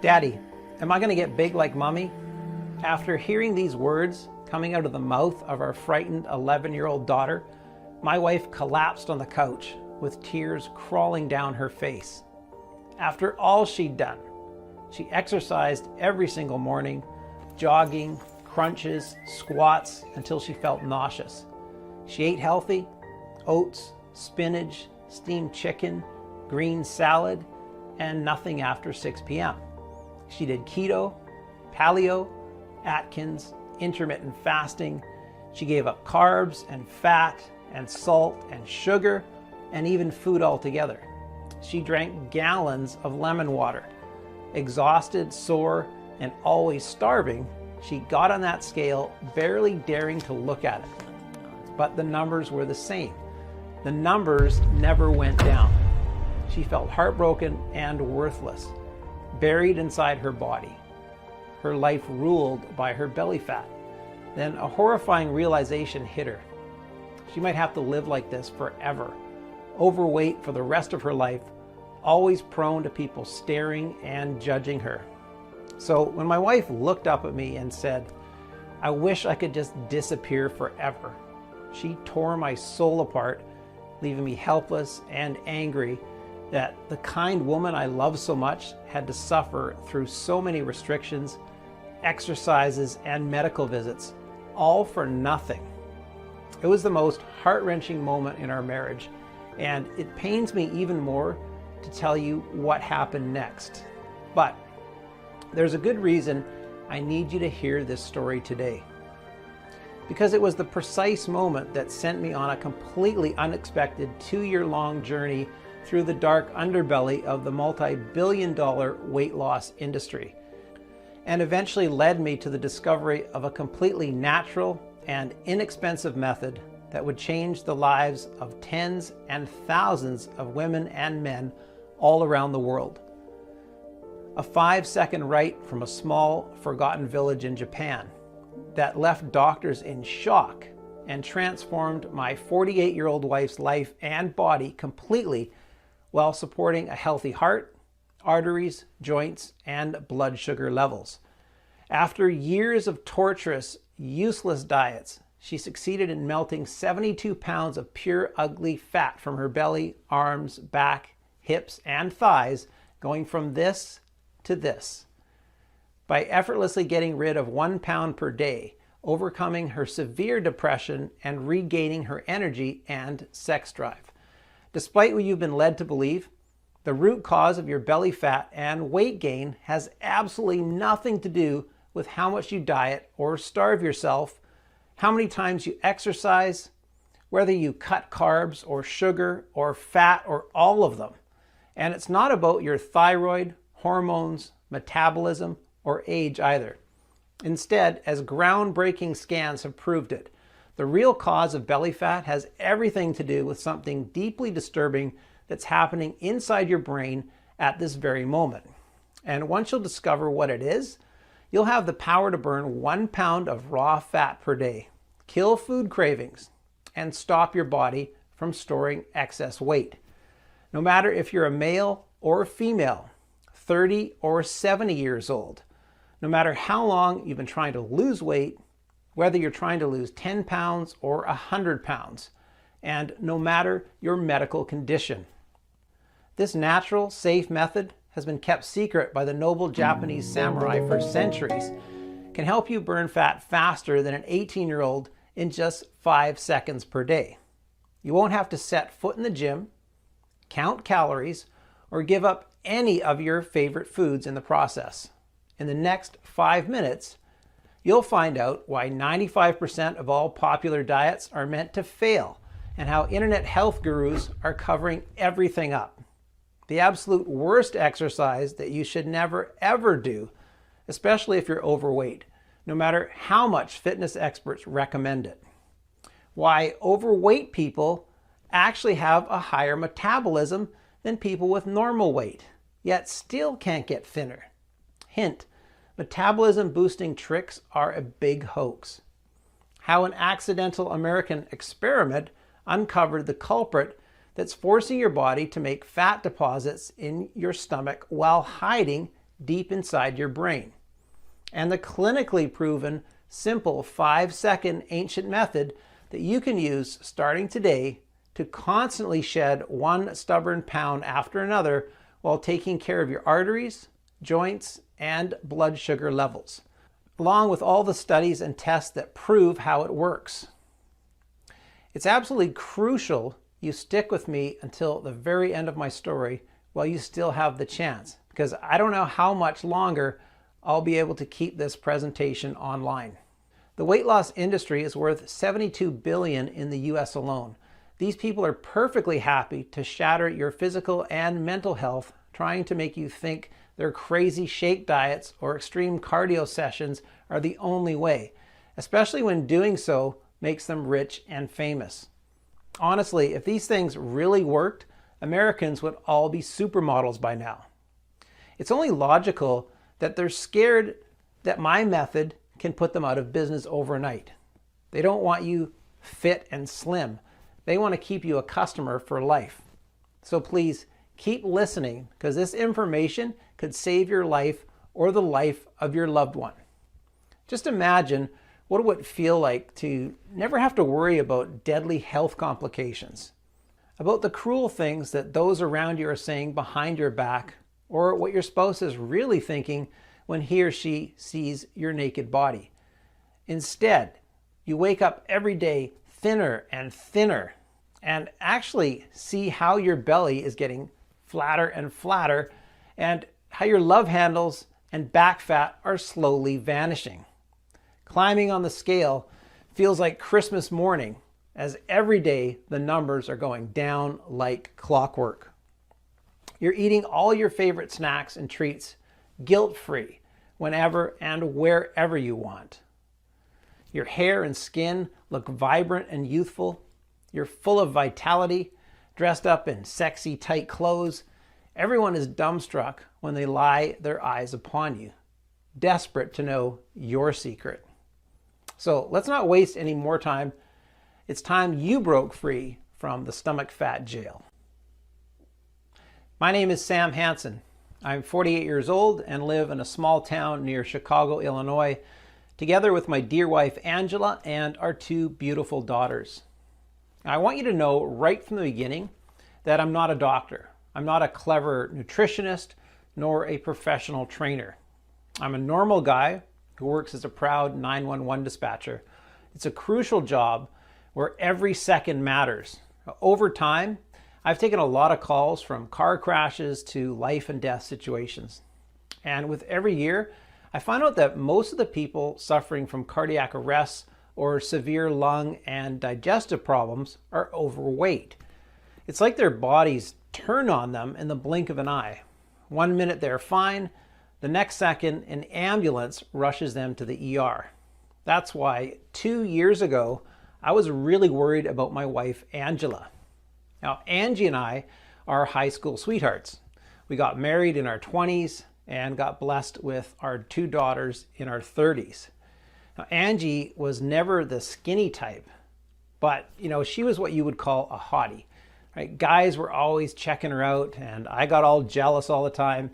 Daddy, am I going to get big like Mommy? After hearing these words coming out of the mouth of our frightened 11-year-old daughter, my wife collapsed on the couch with tears crawling down her face. After all she'd done, she exercised every single morning, jogging, crunches, squats, until she felt nauseous. She ate healthy: oats, spinach, steamed chicken, green salad, and nothing after 6 p.m. She did keto, paleo, Atkins, intermittent fasting. She gave up carbs and fat and salt and sugar and even food altogether. She drank gallons of lemon water. Exhausted, sore, and always starving, she got on that scale, barely daring to look at it. But the numbers were the same. The numbers never went down. She felt heartbroken and worthless, buried inside her body. Her life ruled by her belly fat. Then a horrifying realization hit her. She might have to live like this forever, overweight for the rest of her life, always prone to people staring and judging her. So when my wife looked up at me and said, "I wish I could just disappear forever," she tore my soul apart, leaving me helpless and angry that the kind woman I love so much had to suffer through so many restrictions, exercises, and medical visits, all for nothing. It was the most heart-wrenching moment in our marriage, and it pains me even more to tell you what happened next. But there's a good reason I need you to hear this story today. Because it was the precise moment that sent me on a completely unexpected 2-year-long journey through the dark underbelly of the multi-billion-dollar weight loss industry, and eventually led me to the discovery of a completely natural and inexpensive method that would change the lives of tens and thousands of women and men all around the world. A 5-second write from a small, forgotten village in Japan that left doctors in shock and transformed my 48-year-old wife's life and body completely, while supporting a healthy heart, arteries, joints, and blood sugar levels. After years of torturous, useless diets, she succeeded in melting 72 pounds of pure ugly fat from her belly, arms, back, hips, and thighs, going from this to this. By effortlessly getting rid of 1 pound per day, overcoming her severe depression, and regaining her energy and sex drive. Despite what you've been led to believe, the root cause of your belly fat and weight gain has absolutely nothing to do with how much you diet or starve yourself, how many times you exercise, whether you cut carbs or sugar or fat or all of them. And it's not about your thyroid, hormones, metabolism, or age either. Instead, as groundbreaking scans have proved it, the real cause of belly fat has everything to do with something deeply disturbing that's happening inside your brain at this very moment. And once you'll discover what it is, you'll have the power to burn 1 pound of raw fat per day, kill food cravings, and stop your body from storing excess weight. No matter if you're a male or a female, 30 or 70 years old, no matter how long you've been trying to lose weight, whether you're trying to lose 10 pounds or 100 pounds, and no matter your medical condition. This natural, safe method has been kept secret by the noble Japanese samurai for centuries, can help you burn fat faster than an 18-year-old in just 5 seconds per day. You won't have to set foot in the gym, count calories, or give up any of your favorite foods in the process. In the next 5 minutes, you'll find out why 95% of all popular diets are meant to fail, and how internet health gurus are covering everything up. The absolute worst exercise that you should never ever do, especially if you're overweight, no matter how much fitness experts recommend it. Why overweight people actually have a higher metabolism than people with normal weight, yet still can't get thinner. Hint: metabolism boosting tricks are a big hoax. How an accidental American experiment uncovered the culprit that's forcing your body to make fat deposits in your stomach while hiding deep inside your brain. And the clinically proven, simple 5-second ancient method that you can use starting today to constantly shed one stubborn pound after another while taking care of your arteries, joints, and blood sugar levels, along with all the studies and tests that prove how it works. It's absolutely crucial you stick with me until the very end of my story while you still have the chance, because I don't know how much longer I'll be able to keep this presentation online. The weight loss industry is worth $72 billion in the US alone. These people are perfectly happy to shatter your physical and mental health, trying to make you think their crazy shake diets or extreme cardio sessions are the only way, especially when doing so makes them rich and famous. Honestly, if these things really worked, Americans would all be supermodels by now. It's only logical that they're scared that my method can put them out of business overnight. They don't want you fit and slim. They want to keep you a customer for life. So please keep listening, because this information could save your life or the life of your loved one. Just imagine what it would feel like to never have to worry about deadly health complications, about the cruel things that those around you are saying behind your back, or what your spouse is really thinking when he or she sees your naked body. Instead, you wake up every day thinner and thinner, and actually see how your belly is getting flatter and flatter, and how your love handles and back fat are slowly vanishing. Climbing on the scale feels like Christmas morning, as every day the numbers are going down like clockwork. You're eating all your favorite snacks and treats guilt-free whenever and wherever you want. Your hair and skin look vibrant and youthful. You're full of vitality, dressed up in sexy tight clothes. Everyone is dumbstruck when they lie their eyes upon you, desperate to know your secret. So let's not waste any more time. It's time you broke free from the stomach fat jail. My name is Sam Hansen. I'm 48 years old and live in a small town near Chicago, Illinois, together with my dear wife Angela and our 2 beautiful daughters. I want you to know right from the beginning that I'm not a doctor. I'm not a clever nutritionist nor a professional trainer. I'm a normal guy who works as a proud 911 dispatcher. It's a crucial job where every second matters. Over time, I've taken a lot of calls from car crashes to life and death situations. And with every year, I find out that most of the people suffering from cardiac arrests or severe lung and digestive problems are overweight. It's like their bodies turn on them in the blink of an eye. One minute they're fine, the next second an ambulance rushes them to the ER. That's why 2 years ago, I was really worried about my wife, Angela. Now, Angie and I are high school sweethearts. We got married in our 20s and got blessed with our 2 daughters in our 30s. Now, Angie was never the skinny type, but she was what you would call a hottie. Right? Guys were always checking her out, and I got all jealous all the time.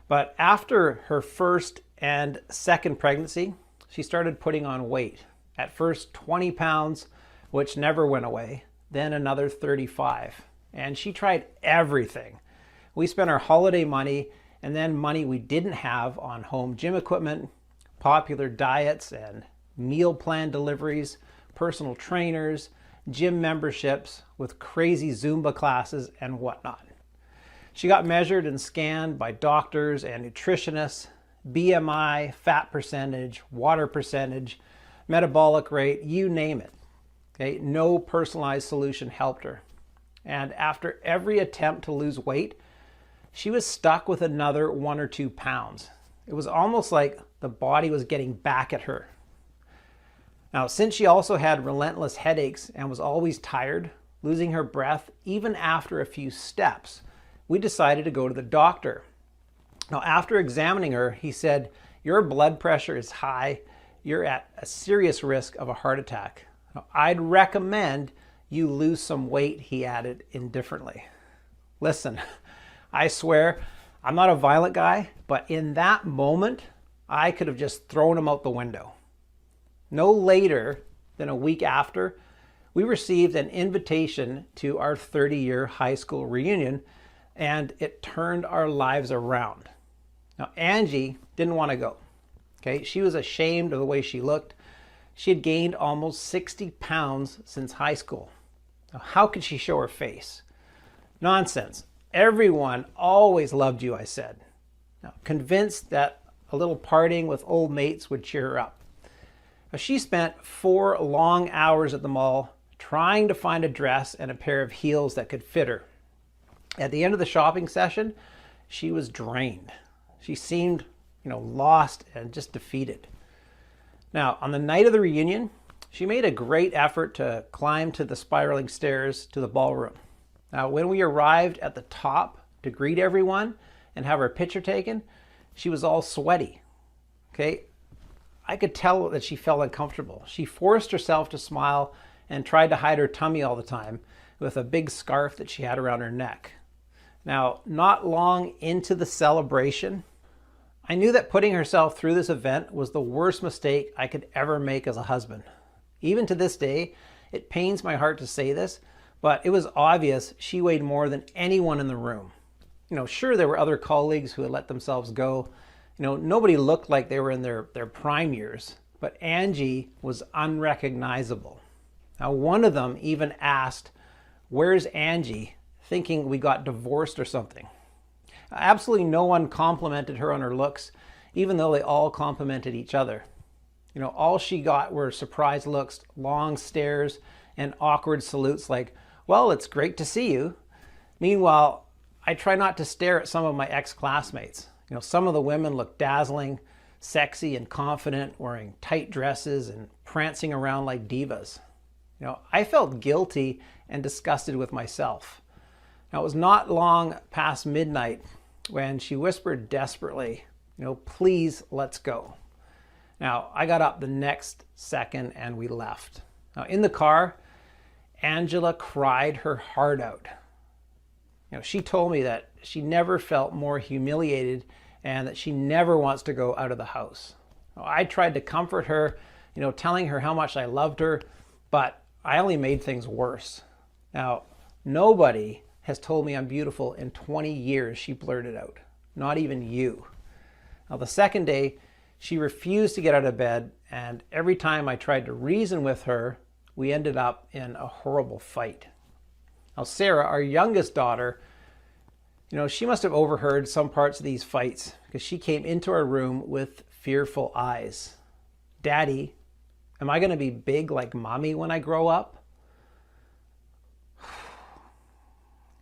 But after her first and second pregnancy, she started putting on weight. At first 20 pounds, which never went away, then another 35. And she tried everything. We spent our holiday money and then money we didn't have on home gym equipment, popular diets and meal plan deliveries, personal trainers, gym memberships with crazy Zumba classes and whatnot. She got measured and scanned by doctors and nutritionists, BMI, fat percentage, water percentage, metabolic rate, you name it. Okay, no personalized solution helped her. And after every attempt to lose weight, she was stuck with another 1 or 2 pounds. It was almost like the body was getting back at her. Now, since she also had relentless headaches and was always tired, losing her breath even after a few steps, we decided to go to the doctor. Now, after examining her, he said, "Your blood pressure is high. You're at a serious risk of a heart attack. Now, I'd recommend you lose some weight," he added indifferently. Listen, I swear, I'm not a violent guy, but in that moment, I could have just thrown him out the window. No later than a week after, we received an invitation to our 30-year high school reunion, and it turned our lives around. Now, Angie didn't want to go. Okay, she was ashamed of the way she looked. She had gained almost 60 pounds since high school. Now, how could she show her face? Nonsense. Everyone always loved you, I said. Now, convinced that a little partying with old mates would cheer her up. Now, she spent 4 long hours at the mall trying to find a dress and a pair of heels that could fit her. At the end of the shopping session, she was drained. She seemed, lost and just defeated. Now, on the night of the reunion, she made a great effort to climb to the spiraling stairs to the ballroom. Now, when we arrived at the top to greet everyone and have our picture taken, she was all sweaty. Okay, I could tell that she felt uncomfortable. She forced herself to smile and tried to hide her tummy all the time with a big scarf that she had around her neck. Now, not long into the celebration, I knew that putting herself through this event was the worst mistake I could ever make as a husband. Even to this day, it pains my heart to say this, but it was obvious she weighed more than anyone in the room. Sure, there were other colleagues who had let themselves go. Nobody looked like they were in their prime years, but Angie was unrecognizable. Now, one of them even asked, "Where's Angie?" thinking we got divorced or something. Absolutely no one complimented her on her looks, even though they all complimented each other. All she got were surprised looks, long stares, and awkward salutes like, "Well, it's great to see you." Meanwhile, I try not to stare at some of my ex-classmates. Some of the women looked dazzling, sexy, and confident, wearing tight dresses and prancing around like divas. I felt guilty and disgusted with myself. Now, it was not long past midnight when she whispered desperately, "Please, let's go." Now, I got up the next second and we left. Now, in the car, Angela cried her heart out. She told me that she never felt more humiliated and that she never wants to go out of the house. I tried to comfort her, telling her how much I loved her, but I only made things worse. Now, nobody has told me I'm beautiful in 20 years, she blurted out. Not even you. Now, the second day, she refused to get out of bed, and every time I tried to reason with her, we ended up in a horrible fight. Now, Sarah, our youngest daughter, she must have overheard some parts of these fights because she came into our room with fearful eyes. "Daddy, am I going to be big like Mommy when I grow up?"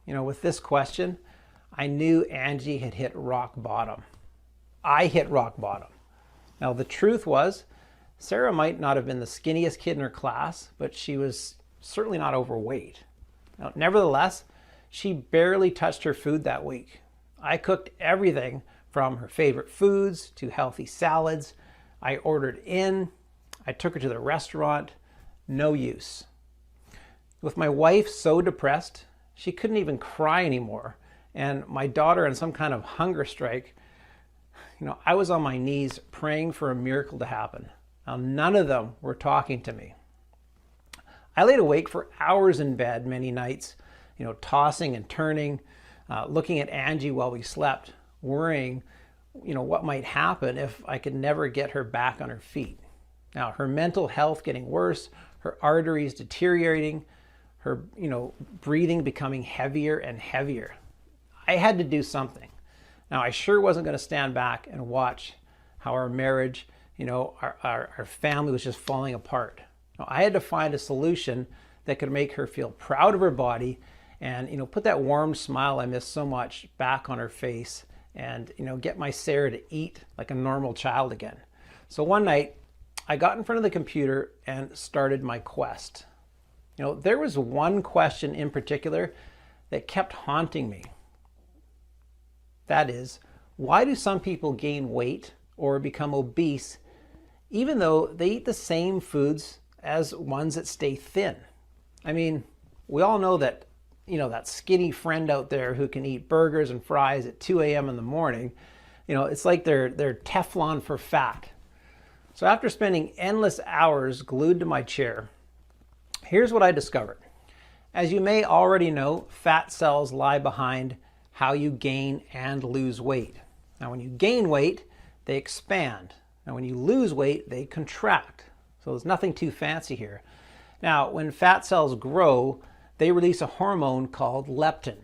With this question, I knew Angie had hit rock bottom. I hit rock bottom. Now, the truth was, Sarah might not have been the skinniest kid in her class, but she was certainly not overweight. Now, nevertheless, she barely touched her food that week. I cooked everything from her favorite foods to healthy salads. I ordered in. I took her to the restaurant. No use. With my wife so depressed, she couldn't even cry anymore. And my daughter on some kind of hunger strike, I was on my knees praying for a miracle to happen. Now, none of them were talking to me. I laid awake for hours in bed many nights, tossing and turning, looking at Angie while we slept, worrying, what might happen if I could never get her back on her feet. Now, her mental health getting worse, her arteries deteriorating, her, breathing becoming heavier and heavier. I had to do something. Now, I sure wasn't going to stand back and watch how our marriage, our family was just falling apart. Now, I had to find a solution that could make her feel proud of her body and, put that warm smile I miss so much back on her face and, get my Sarah to eat like a normal child again. So one night, I got in front of the computer and started my quest. There was one question in particular that kept haunting me. That is, why do some people gain weight or become obese even though they eat the same foods as ones that stay thin? I mean, we all know that, that skinny friend out there who can eat burgers and fries at 2 a.m. in the morning. It's like they're Teflon for fat. So after spending endless hours glued to my chair, here's what I discovered. As you may already know, fat cells lie behind how you gain and lose weight. Now, when you gain weight, they expand. Now, when you lose weight, they contract. So there's nothing too fancy here. Now, when fat cells grow, they release a hormone called leptin.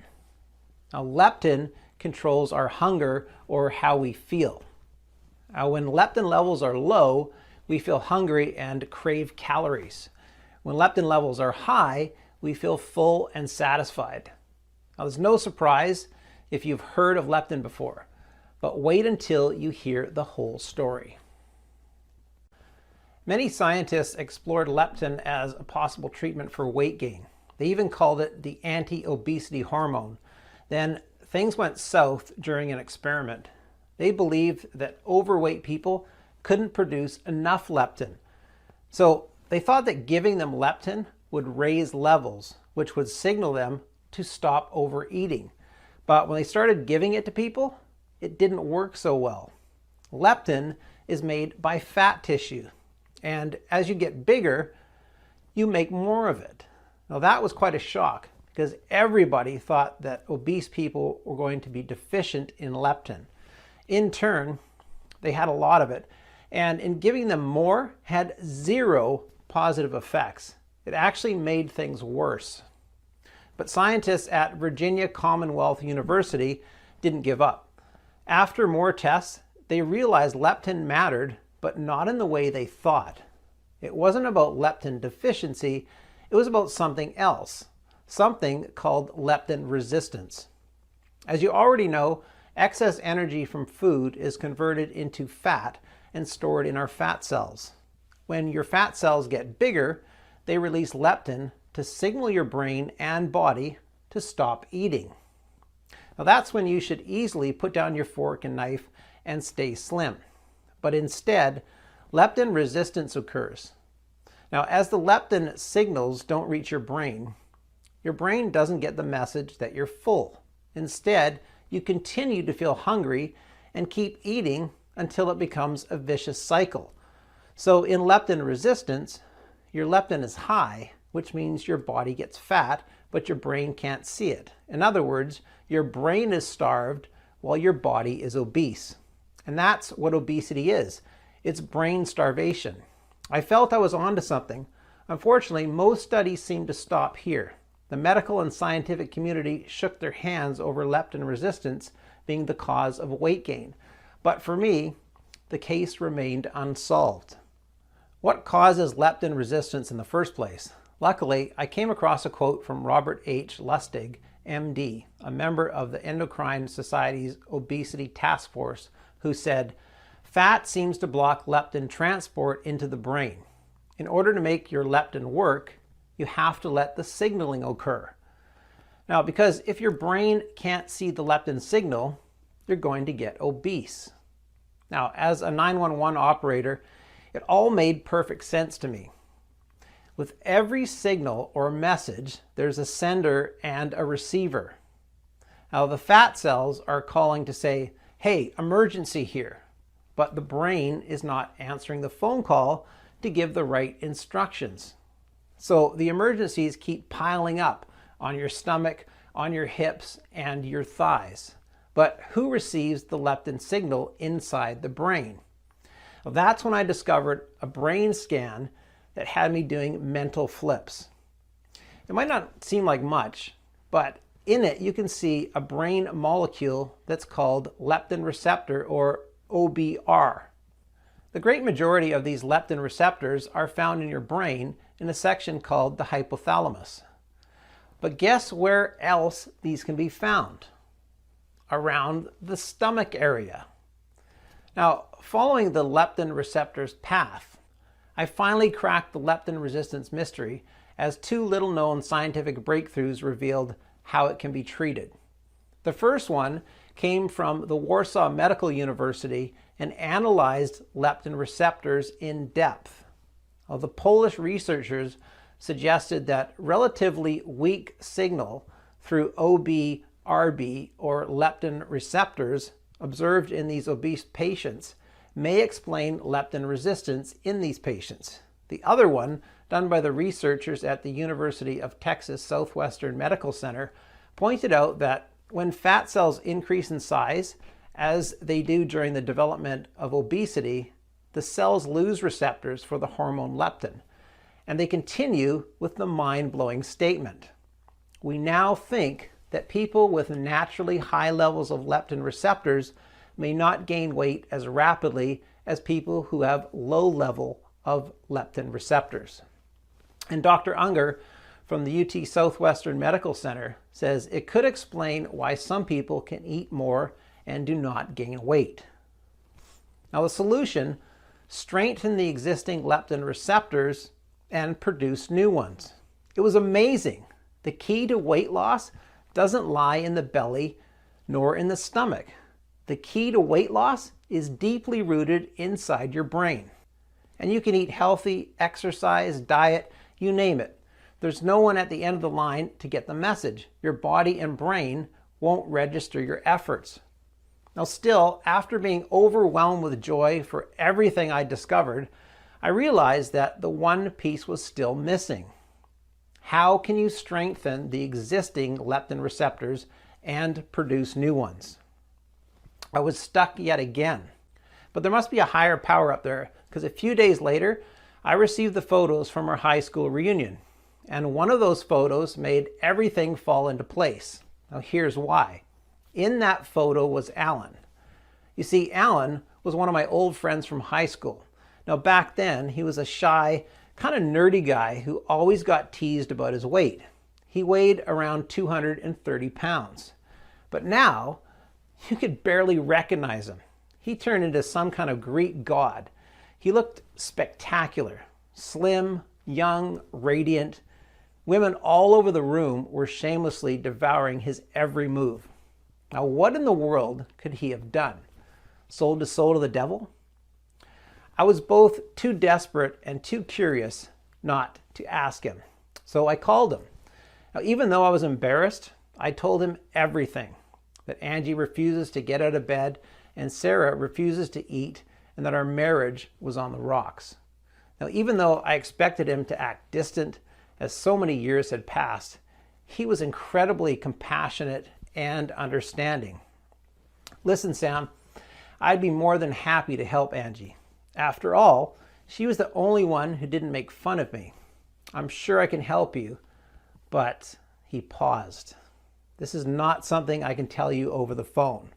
Now, leptin controls our hunger or how we feel. Now, when leptin levels are low, we feel hungry and crave calories. When leptin levels are high, we feel full and satisfied. Now, there's no surprise if you've heard of leptin before, but wait until you hear the whole story. Many scientists explored leptin as a possible treatment for weight gain. They even called it the anti-obesity hormone. Then things went south during an experiment. They believed that overweight people couldn't produce enough leptin. So they thought that giving them leptin would raise levels, which would signal them to stop overeating. But when they started giving it to people, it didn't work so well. Leptin is made by fat tissue, and as you get bigger, you make more of it. Now that was quite a shock because everybody thought that obese people were going to be deficient in leptin. In turn, they had a lot of it, and in giving them more had zero positive effects. It actually made things worse. But scientists at Virginia Commonwealth University didn't give up. After more tests, they realized leptin mattered, but not in the way they thought. It wasn't about leptin deficiency, it was about something else, something called leptin resistance. As you already know, excess energy from food is converted into fat and stored in our fat cells. When your fat cells get bigger, they release leptin to signal your brain and body to stop eating. Now that's when you should easily put down your fork and knife and stay slim. But instead, leptin resistance occurs. Now, as the leptin signals don't reach your brain doesn't get the message that you're full. Instead, you continue to feel hungry and keep eating until it becomes a vicious cycle. So in leptin resistance, your leptin is high, which means your body gets fat, but your brain can't see it. In other words, your brain is starved while your body is obese. And that's what obesity is. It's brain starvation. I felt I was onto something. Unfortunately, most studies seem to stop here. The medical and scientific community shook their hands over leptin resistance being the cause of weight gain. But for me, the case remained unsolved. What causes leptin resistance in the first place? Luckily, I came across a quote from Robert H. Lustig, MD, a member of the Endocrine Society's Obesity Task Force, who said, "Fat seems to block leptin transport into the brain. In order to make your leptin work, you have to let the signaling occur." Now, because if your brain can't see the leptin signal, you're going to get obese. Now, as a 911 operator, it all made perfect sense to me. With every signal or message, there's a sender and a receiver. Now, the fat cells are calling to say, "Hey, emergency here." But the brain is not answering the phone call to give the right instructions. So the emergencies keep piling up on your stomach, on your hips, and your thighs. But who receives the leptin signal inside the brain? Well, that's when I discovered a brain scan that had me doing mental flips. It might not seem like much, but in it you can see a brain molecule that's called leptin receptor, or OBR. The great majority of these leptin receptors are found in your brain in a section called the hypothalamus. But guess where else these can be found? Around the stomach area. Now, following the leptin receptor's path, I finally cracked the leptin resistance mystery as two little-known scientific breakthroughs revealed how it can be treated. The first one came from the Warsaw Medical University and analyzed leptin receptors in depth. Well, the Polish researchers suggested that relatively weak signal through OB/RB or leptin receptors observed in these obese patients may explain leptin resistance in these patients. The other one, done by the researchers at the University of Texas Southwestern Medical Center, pointed out that when fat cells increase in size, as they do during the development of obesity, the cells lose receptors for the hormone leptin. And they continue with the mind-blowing statement: we now think that people with naturally high levels of leptin receptors may not gain weight as rapidly as people who have low level of leptin receptors. And Dr. Unger from the UT Southwestern Medical Center says it could explain why some people can eat more and do not gain weight. Now the solution: strengthen the existing leptin receptors and produce new ones. It was amazing. The key to weight loss doesn't lie in the belly nor in the stomach. The key to weight loss is deeply rooted inside your brain. And you can eat healthy, exercise, diet, you name it. There's no one at the end of the line to get the message. Your body and brain won't register your efforts. Now still, after being overwhelmed with joy for everything I discovered, I realized that the one piece was still missing. How can you strengthen the existing leptin receptors and produce new ones? I was stuck yet again. But there must be a higher power up there, because a few days later, I received the photos from our high school reunion. And one of those photos made everything fall into place. Now here's why. In that photo was Alan. You see, Alan was one of my old friends from high school. Now back then, he was a shy, kind of nerdy guy who always got teased about his weight. He weighed around 230 pounds. But now, you could barely recognize him. He turned into some kind of Greek god. He looked spectacular, slim, young, radiant. Women all over the room were shamelessly devouring his every move. Now, what in the world could he have done? Sold his soul to the devil? I was both too desperate and too curious not to ask him. So I called him. Now, even though I was embarrassed, I told him everything. That Angie refuses to get out of bed and Sarah refuses to eat, and that our marriage was on the rocks. Now, even though I expected him to act distant, as so many years had passed, he was incredibly compassionate and understanding. Listen, Sam, I'd be more than happy to help Angie. After all, she was the only one who didn't make fun of me. I'm sure I can help you, but he paused. This is not something I can tell you over the phone.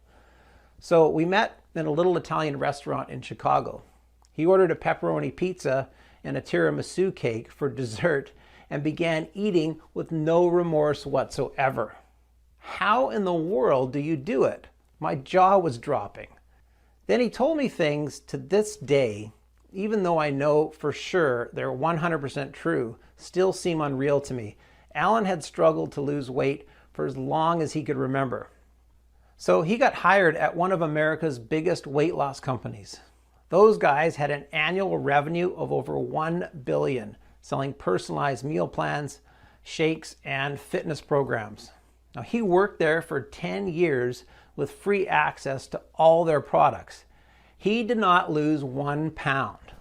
So we met in a little Italian restaurant in Chicago. He ordered a pepperoni pizza and a tiramisu cake for dessert and began eating with no remorse whatsoever. How in the world do you do it? My jaw was dropping. Then he told me things to this day, even though I know for sure they're 100% true, still seem unreal to me. Alan had struggled to lose weight for as long as he could remember. So he got hired at one of America's biggest weight loss companies. Those guys had an annual revenue of over $1 billion, selling personalized meal plans, shakes, and fitness programs. Now, he worked there for 10 years with free access to all their products. He did not lose 1 pound.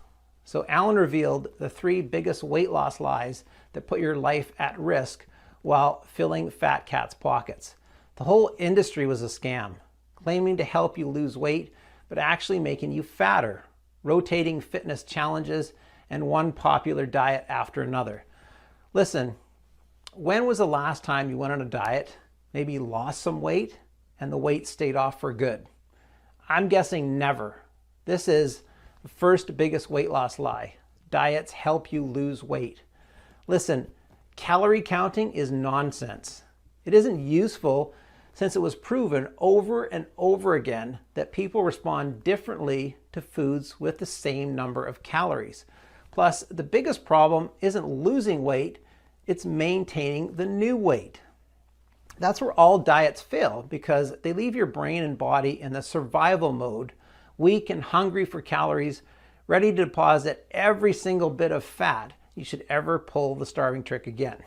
So Alan revealed the 3 biggest weight loss lies that put your life at risk while filling fat cats' pockets. The whole industry was a scam, claiming to help you lose weight, but actually making you fatter, rotating fitness challenges, and one popular diet after another. Listen, when was the last time you went on a diet, maybe lost some weight, and the weight stayed off for good? I'm guessing never. This is the first biggest weight loss lie. Diets help you lose weight. Listen, calorie counting is nonsense. It isn't useful since it was proven over and over again that people respond differently to foods with the same number of calories. Plus, the biggest problem isn't losing weight, it's maintaining the new weight. That's where all diets fail, because they leave your brain and body in the survival mode, weak and hungry for calories, ready to deposit every single bit of fat you should ever pull the starving trick again.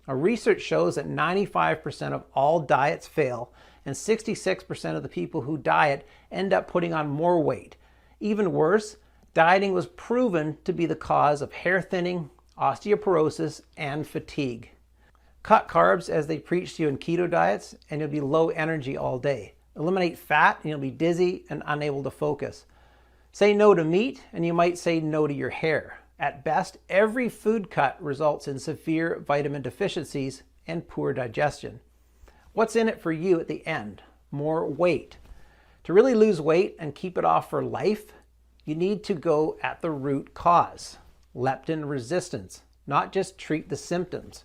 Now, research shows that 95% of all diets fail, and 66% of the people who diet end up putting on more weight. Even worse, dieting was proven to be the cause of hair thinning, osteoporosis, and fatigue. Cut carbs as they preach to you in keto diets, and you'll be low energy all day. Eliminate fat, and you'll be dizzy and unable to focus. Say no to meat, and you might say no to your hair. At best, every food cut results in severe vitamin deficiencies and poor digestion. What's in it for you at the end? More weight. To really lose weight and keep it off for life, you need to go at the root cause, leptin resistance, not just treat the symptoms.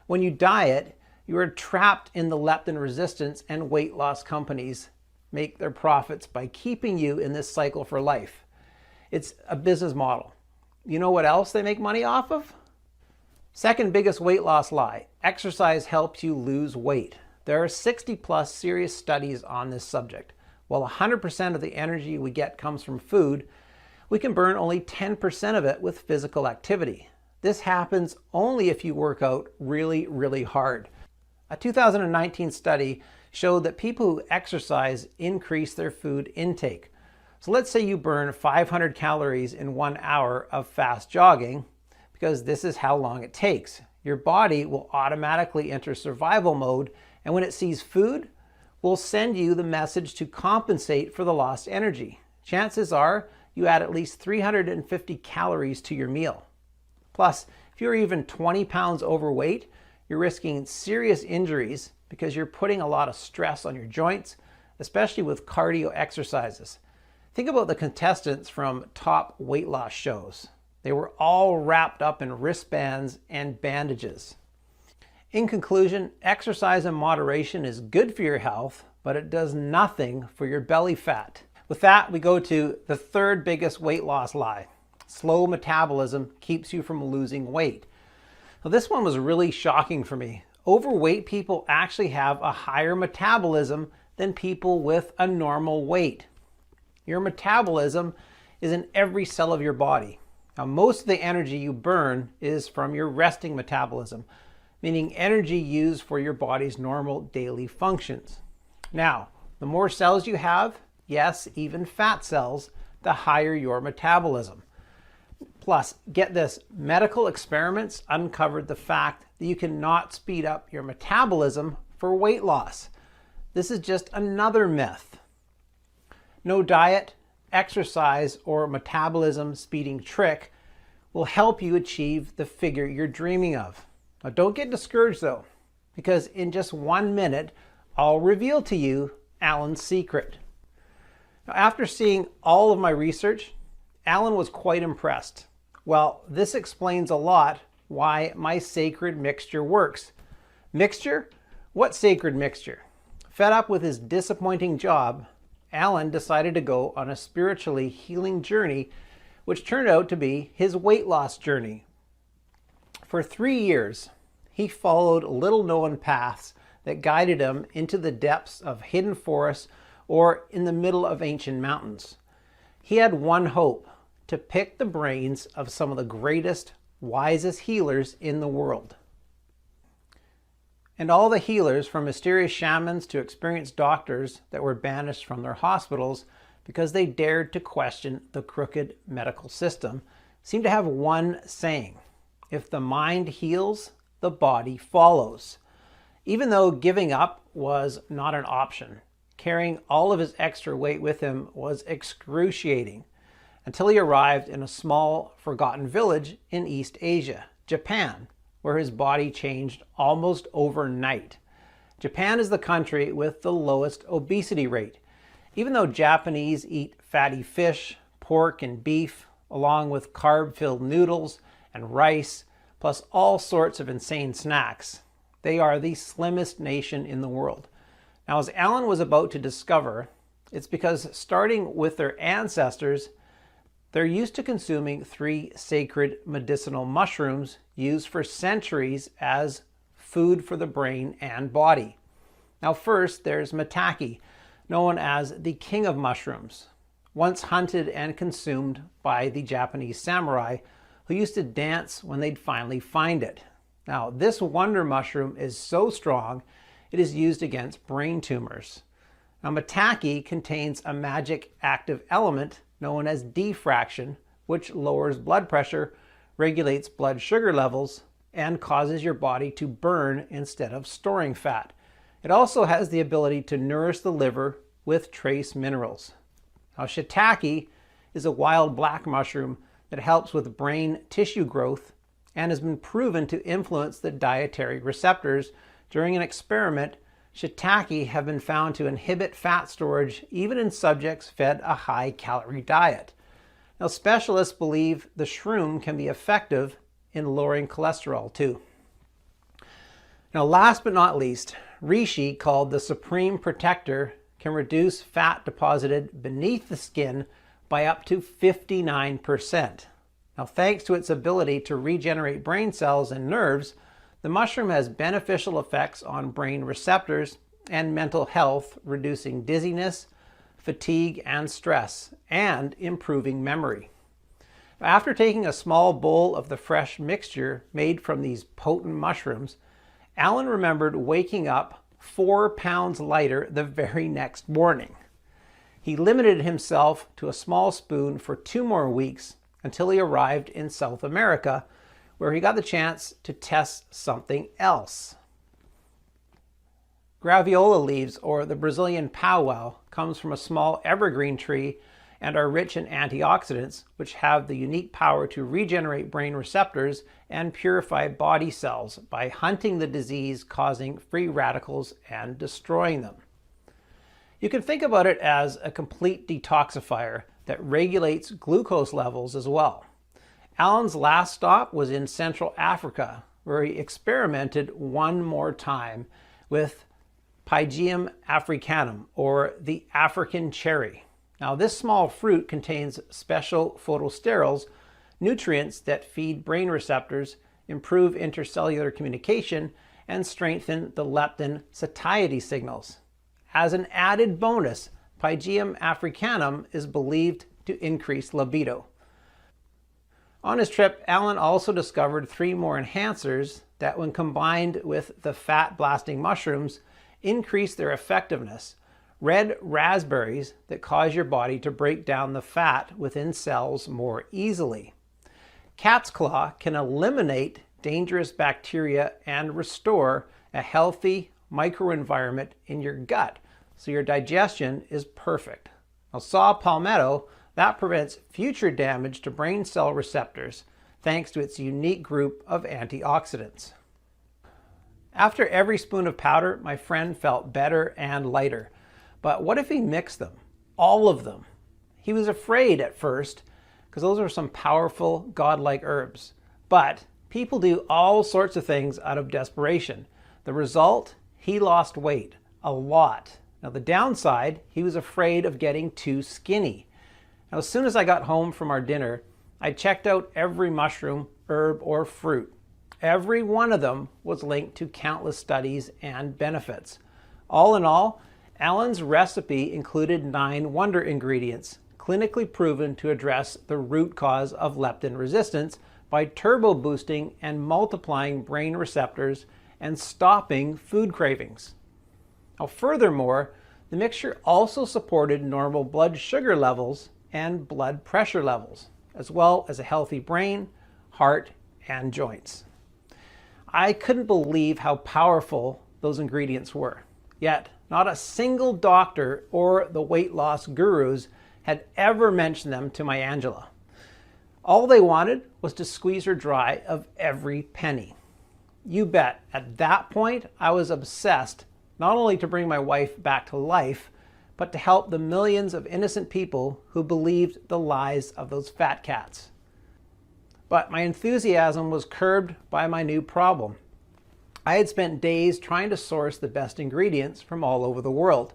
When you diet, you are trapped in the leptin resistance, and weight loss companies make their profits by keeping you in this cycle for life. It's a business model. You know what else they make money off of? Second biggest weight loss lie: exercise helps you lose weight. There are 60+ serious studies on this subject. While 100% of the energy we get comes from food, we can burn only 10% of it with physical activity. This happens only if you work out really, really hard. A 2019 study showed that people who exercise increase their food intake. So let's say you burn 500 calories in 1 hour of fast jogging, because this is how long it takes. Your body will automatically enter survival mode, and when it sees food, will send you the message to compensate for the lost energy. Chances are you add at least 350 calories to your meal. Plus, if you're even 20 pounds overweight, you're risking serious injuries because you're putting a lot of stress on your joints, especially with cardio exercises. Think about the contestants from top weight loss shows. They were all wrapped up in wristbands and bandages. In conclusion, exercise in moderation is good for your health, but it does nothing for your belly fat. With that, we go to the third biggest weight loss lie. Slow metabolism keeps you from losing weight. Now, this one was really shocking for me. Overweight people actually have a higher metabolism than people with a normal weight. Your metabolism is in every cell of your body. Now, most of the energy you burn is from your resting metabolism, meaning energy used for your body's normal daily functions. Now, the more cells you have, yes, even fat cells, the higher your metabolism. Plus, get this, medical experiments uncovered the fact that you cannot speed up your metabolism for weight loss. This is just another myth. No diet, exercise, or metabolism speeding trick will help you achieve the figure you're dreaming of. Now, don't get discouraged though, because in just 1 minute, I'll reveal to you Alan's secret. Now, after seeing all of my research, Alan was quite impressed. Well, this explains a lot why my sacred mixture works. Mixture? What sacred mixture? Fed up with his disappointing job, Alan decided to go on a spiritually healing journey, which turned out to be his weight loss journey. For 3 years, he followed little-known paths that guided him into the depths of hidden forests or in the middle of ancient mountains. He had one hope: to pick the brains of some of the greatest, wisest healers in the world. And all the healers, from mysterious shamans to experienced doctors that were banished from their hospitals because they dared to question the crooked medical system, seem to have one saying: if the mind heals, the body follows. Even though giving up was not an option, carrying all of his extra weight with him was excruciating, until he arrived in a small, forgotten village in East Asia, Japan, where his body changed almost overnight. Japan is the country with the lowest obesity rate. Even though Japanese eat fatty fish, pork, and beef, along with carb-filled noodles and rice, plus all sorts of insane snacks, they are the slimmest nation in the world. Now, as Alan was about to discover, it's because starting with their ancestors, they're used to consuming 3 sacred medicinal mushrooms used for centuries as food for the brain and body. Now, first, there's maitake, known as the king of mushrooms, once hunted and consumed by the Japanese samurai, who used to dance when they'd finally find it. Now, this wonder mushroom is so strong, it is used against brain tumors. Now, maitake contains a magic active element known as diffraction, which lowers blood pressure, regulates blood sugar levels, and causes your body to burn instead of storing fat. It also has the ability to nourish the liver with trace minerals. Now, shiitake is a wild black mushroom that helps with brain tissue growth and has been proven to influence the dietary receptors. During an experiment, shiitake have been found to inhibit fat storage even in subjects fed a high-calorie diet. Now, specialists believe the shroom can be effective in lowering cholesterol too. Now, last but not least, reishi, called the supreme protector, can reduce fat deposited beneath the skin by up to 59%. Now, thanks to its ability to regenerate brain cells and nerves, the mushroom has beneficial effects on brain receptors and mental health, reducing dizziness, fatigue, and stress, and improving memory. After taking a small bowl of the fresh mixture made from these potent mushrooms, Alan remembered waking up 4 pounds lighter the very next morning. He limited himself to a small spoon for 2 more weeks until he arrived in South America, where he got the chance to test something else. Graviola leaves, or the Brazilian powwow, comes from a small evergreen tree and are rich in antioxidants, which have the unique power to regenerate brain receptors and purify body cells by hunting the disease-causing free radicals and destroying them. You can think about it as a complete detoxifier that regulates glucose levels as well. Alan's last stop was in Central Africa, where he experimented one more time with Pygeum africanum, or the African cherry. Now, this small fruit contains special phytosterols, nutrients that feed brain receptors, improve intercellular communication, and strengthen the leptin satiety signals. As an added bonus, Pygeum africanum is believed to increase libido. On his trip, Alan also discovered 3 more enhancers that, when combined with the fat-blasting mushrooms, increase their effectiveness. Red raspberries that cause your body to break down the fat within cells more easily. Cat's claw can eliminate dangerous bacteria and restore a healthy microenvironment in your gut, so your digestion is perfect. Now, saw palmetto, that prevents future damage to brain cell receptors thanks to its unique group of antioxidants. After every spoon of powder, my friend felt better and lighter. But what if he mixed them? All of them. He was afraid at first, because those are some powerful, godlike herbs. But people do all sorts of things out of desperation. The result? He lost weight. A lot. Now, the downside, he was afraid of getting too skinny. Now, as soon as I got home from our dinner, I checked out every mushroom, herb, or fruit. Every one of them was linked to countless studies and benefits. All in all, Alan's recipe included 9 wonder ingredients, clinically proven to address the root cause of leptin resistance by turbo boosting and multiplying brain receptors and stopping food cravings. Now, furthermore, the mixture also supported normal blood sugar levels and blood pressure levels, as well as a healthy brain, heart, and joints. I couldn't believe how powerful those ingredients were. Yet, not a single doctor or the weight loss gurus had ever mentioned them to my Angela. All they wanted was to squeeze her dry of every penny. You bet, at that point, I was obsessed not only to bring my wife back to life, but to help the millions of innocent people who believed the lies of those fat cats. But my enthusiasm was curbed by my new problem. I had spent days trying to source the best ingredients from all over the world,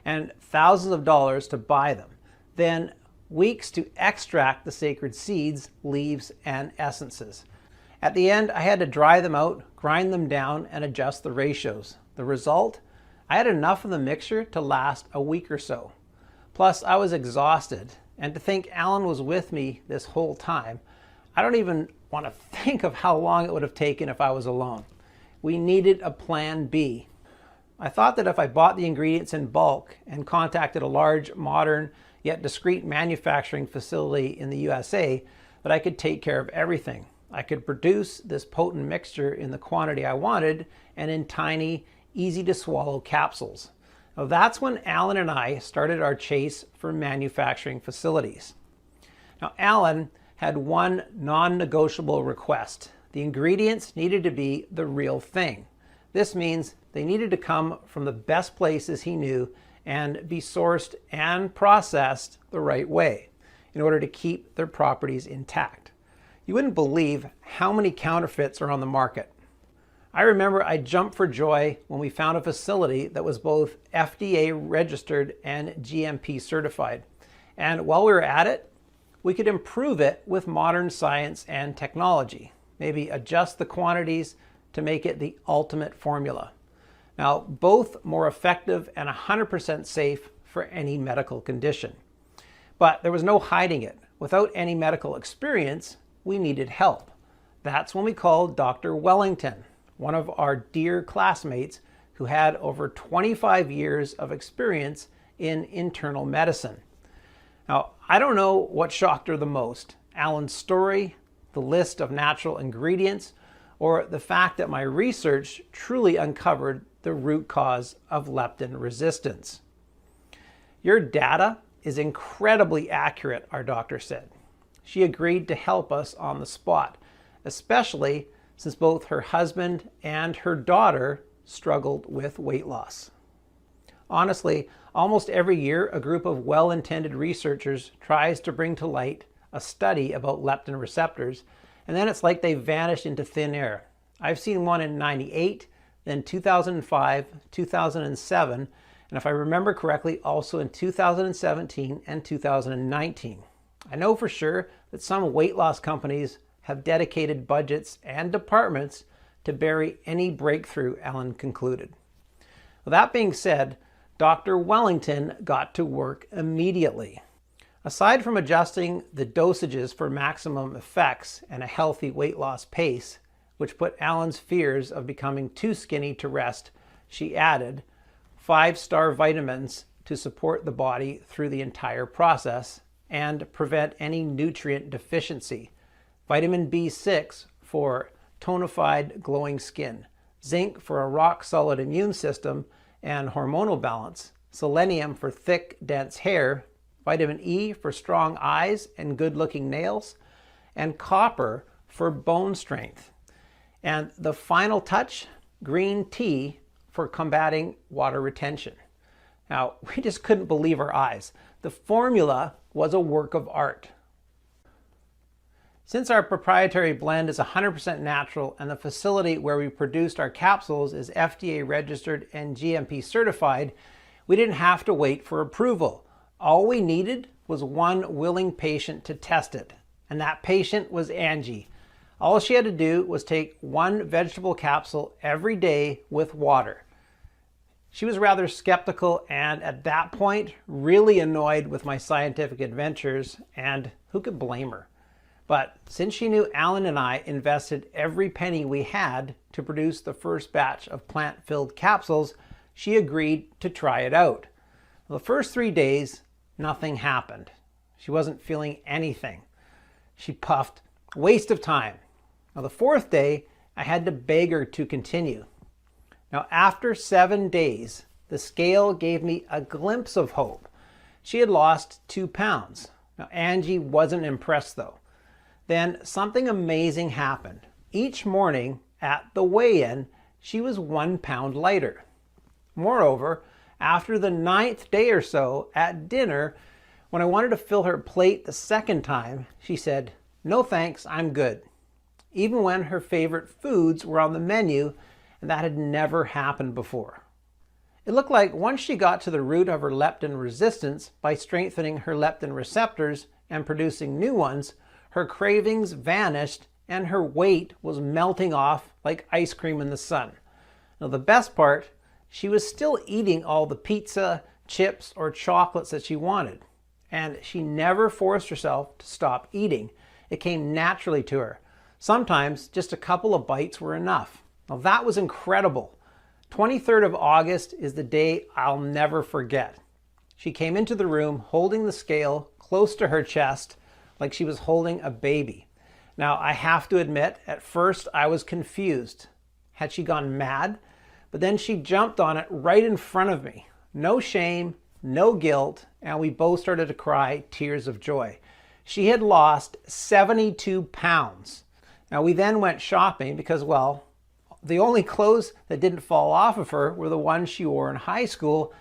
and thousands of dollars to buy them. Then weeks to extract the sacred seeds, leaves, and essences. At the end, I had to dry them out, grind them down, and adjust the ratios. The result? I had enough of the mixture to last a week or so. Plus, I was exhausted, and to think Alan was with me this whole time, I don't even want to think of how long it would have taken if I was alone. We needed a plan B. I thought that if I bought the ingredients in bulk and contacted a large, modern, yet discreet manufacturing facility in the USA, that I could take care of everything. I could produce this potent mixture in the quantity I wanted and in tiny, easy to swallow capsules. Now that's when Alan and I started our chase for manufacturing facilities. Now Alan had one non-negotiable request. The ingredients needed to be the real thing. This means they needed to come from the best places he knew and be sourced and processed the right way in order to keep their properties intact. You wouldn't believe how many counterfeits are on the market. I remember I jumped for joy when we found a facility that was both FDA registered and GMP certified. And while we were at it, we could improve it with modern science and technology. Maybe adjust the quantities to make it the ultimate formula. Now, both more effective and 100% safe for any medical condition. But there was no hiding it. Without any medical experience, we needed help. That's when we called Dr. Wellington, one of our dear classmates who had over 25 years of experience in internal medicine. Now, I don't know what shocked her the most, Alan's story, the list of natural ingredients, or the fact that my research truly uncovered the root cause of leptin resistance. Your data is incredibly accurate, our doctor said. She agreed to help us on the spot, especially since both her husband and her daughter struggled with weight loss. Honestly, almost every year, a group of well-intended researchers tries to bring to light a study about leptin receptors, and then it's like they vanished into thin air. I've seen one in '98, then 2005, 2007, and if I remember correctly, also in 2017 and 2019. I know for sure that some weight loss companies have dedicated budgets and departments to bury any breakthrough, Alan concluded. Well, that being said, Dr. Wellington got to work immediately. Aside from adjusting the dosages for maximum effects and a healthy weight loss pace, which put Alan's fears of becoming too skinny to rest, she added 5-star vitamins to support the body through the entire process and prevent any nutrient deficiency. Vitamin B6 for tonified, glowing skin, zinc for a rock-solid immune system and hormonal balance, selenium for thick, dense hair, vitamin E for strong eyes and good-looking nails, and copper for bone strength. And the final touch, green tea for combating water retention. Now, we just couldn't believe our eyes. The formula was a work of art. Since our proprietary blend is 100% natural and the facility where we produced our capsules is FDA registered and GMP certified, we didn't have to wait for approval. All we needed was one willing patient to test it, and that patient was Angie. All she had to do was take one vegetable capsule every day with water. She was rather skeptical and at that point really annoyed with my scientific adventures, and who could blame her? But since she knew Alan and I invested every penny we had to produce the first batch of plant-filled capsules, she agreed to try it out. Well, the first 3 days, nothing happened. She wasn't feeling anything. She puffed, waste of time. Now the 4th day, I had to beg her to continue. Now after 7 days, the scale gave me a glimpse of hope. She had lost 2 pounds. Now Angie wasn't impressed though. Then something amazing happened. Each morning at the weigh-in, she was 1 pound lighter. Moreover, after the 9th day or so at dinner, when I wanted to fill her plate the 2nd time, she said, "No thanks, I'm good." Even when her favorite foods were on the menu, and that had never happened before. It looked like once she got to the root of her leptin resistance by strengthening her leptin receptors and producing new ones, her cravings vanished and her weight was melting off like ice cream in the sun. Now the best part, she was still eating all the pizza, chips, or chocolates that she wanted. And she never forced herself to stop eating. It came naturally to her. Sometimes just a couple of bites were enough. Now that was incredible. 23rd of August is the day I'll never forget. She came into the room holding the scale close to her chest like she was holding a baby. Now I have to admit, at first I was confused. Had she gone mad? But then she jumped on it right in front of me. No shame, no guilt, and we both started to cry tears of joy. She had lost 72 pounds. Now we then went shopping because, well, the only clothes that didn't fall off of her were the ones she wore in high school,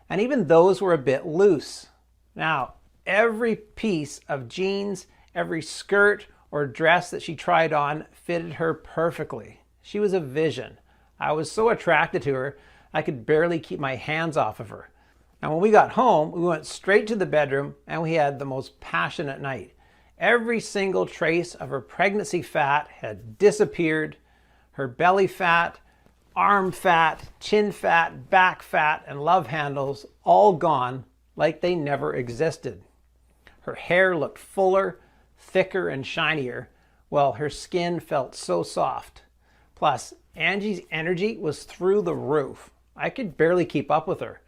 and even those were a bit loose. Now, every piece of jeans, every skirt or dress that she tried on fitted her perfectly. She was a vision. I was so attracted to her, I could barely keep my hands off of her. Now when we got home, we went straight to the bedroom and we had the most passionate night. Every single trace of her pregnancy fat had disappeared. Her belly fat, arm fat, chin fat, back fat, and love handles all gone like they never existed. Her hair looked fuller, thicker, and shinier, while her skin felt so soft. Plus, Angie's energy was through the roof. I could barely keep up with her.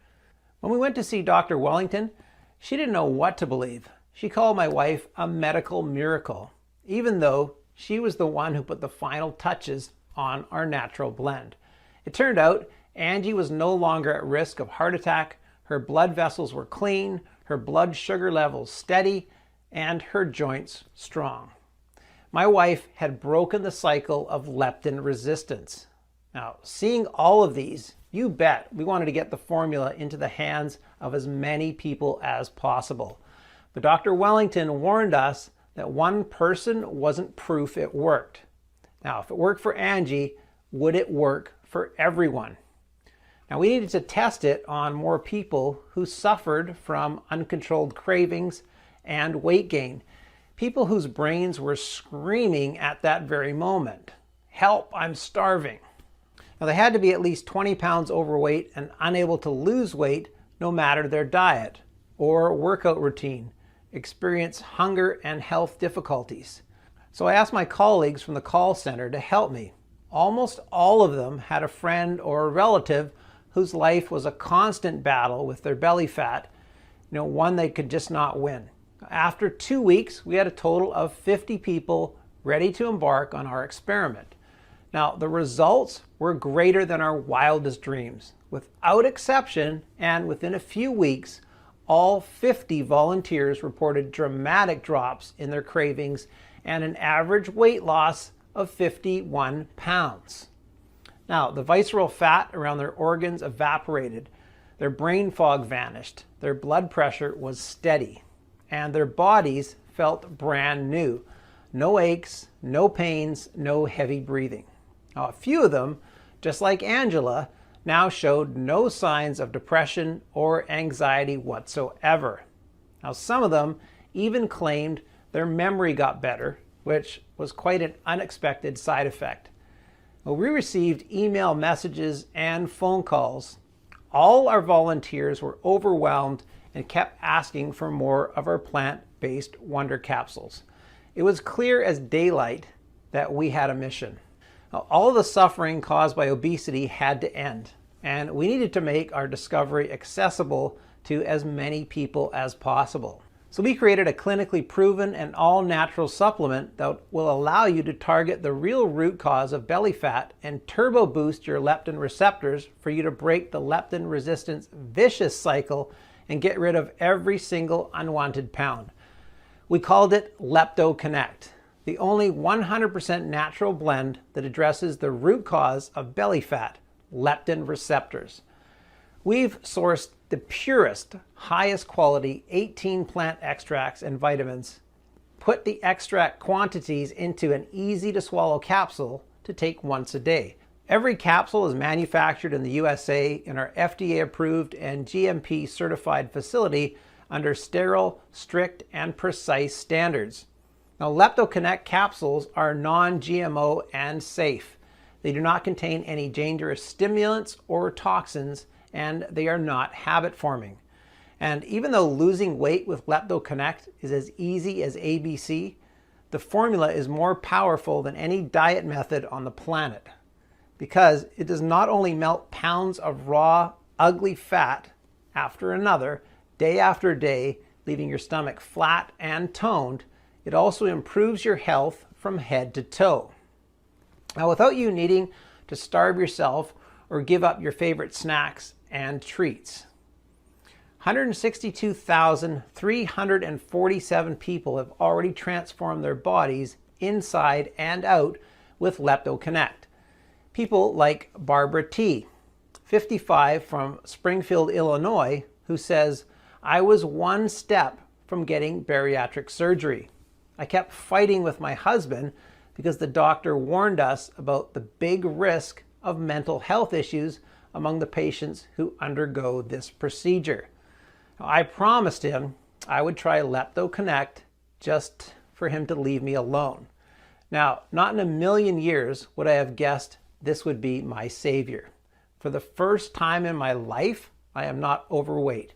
When we went to see Dr. Wellington, she didn't know what to believe. She called my wife a medical miracle, even though she was the one who put the final touches on our natural blend. It turned out Angie was no longer at risk of heart attack, her blood vessels were clean, her blood sugar levels steady, and her joints strong. My wife had broken the cycle of leptin resistance. Now, seeing all of these, you bet we wanted to get the formula into the hands of as many people as possible. But Dr. Wellington warned us that one person wasn't proof it worked. Now, if it worked for Angie, would it work for everyone? Now, we needed to test it on more people who suffered from uncontrolled cravings and weight gain. People whose brains were screaming at that very moment, "Help, I'm starving." Now, they had to be at least 20 pounds overweight and unable to lose weight no matter their diet or workout routine, experience hunger and health difficulties. So I asked my colleagues from the call center to help me. Almost all of them had a friend or a relative whose life was a constant battle with their belly fat, one they could just not win. After 2 weeks, we had a total of 50 people ready to embark on our experiment. Now, the results were greater than our wildest dreams. Without exception, and within a few weeks, all 50 volunteers reported dramatic drops in their cravings and an average weight loss of 51 pounds. Now, the visceral fat around their organs evaporated, their brain fog vanished, their blood pressure was steady, and their bodies felt brand new. No aches, no pains, no heavy breathing. Now, a few of them, just like Angela, now showed no signs of depression or anxiety whatsoever. Now, some of them even claimed their memory got better, which was quite an unexpected side effect. Well, we received email messages and phone calls. All our volunteers were overwhelmed and kept asking for more of our plant-based Wonder Capsules. It was clear as daylight that we had a mission. Now, all of the suffering caused by obesity had to end, and we needed to make our discovery accessible to as many people as possible. So we created a clinically proven and all-natural supplement that will allow you to target the real root cause of belly fat and turbo boost your leptin receptors for you to break the leptin resistance vicious cycle and get rid of every single unwanted pound. We called it Lepto Connect, the only 100% natural blend that addresses the root cause of belly fat, leptin receptors. We've sourced the purest, highest quality 18 plant extracts and vitamins, put the extract quantities into an easy to swallow capsule to take once a day. Every capsule is manufactured in the USA in our FDA approved and GMP certified facility under sterile, strict, and precise standards. Now, Lepto Connect capsules are non-GMO and safe. They do not contain any dangerous stimulants or toxins, and they are not habit forming. And even though losing weight with Lepto Connect is as easy as ABC, The formula is more powerful than any diet method on the planet because it does not only melt pounds of raw, ugly fat after another, day after day, leaving your stomach flat and toned, it also improves your health from head to toe. Now, without you needing to starve yourself or give up your favorite snacks and treats. 162,347 people have already transformed their bodies inside and out with LeptoConnect. People like Barbara T., 55, from Springfield, Illinois, who says, "I was one step from getting bariatric surgery. I kept fighting with my husband because the doctor warned us about the big risk of mental health issues among the patients who undergo this procedure. I promised him I would try LeptoConnect just for him to leave me alone. Now, not in a million years would I have guessed this would be my savior. For the first time in my life, I am not overweight.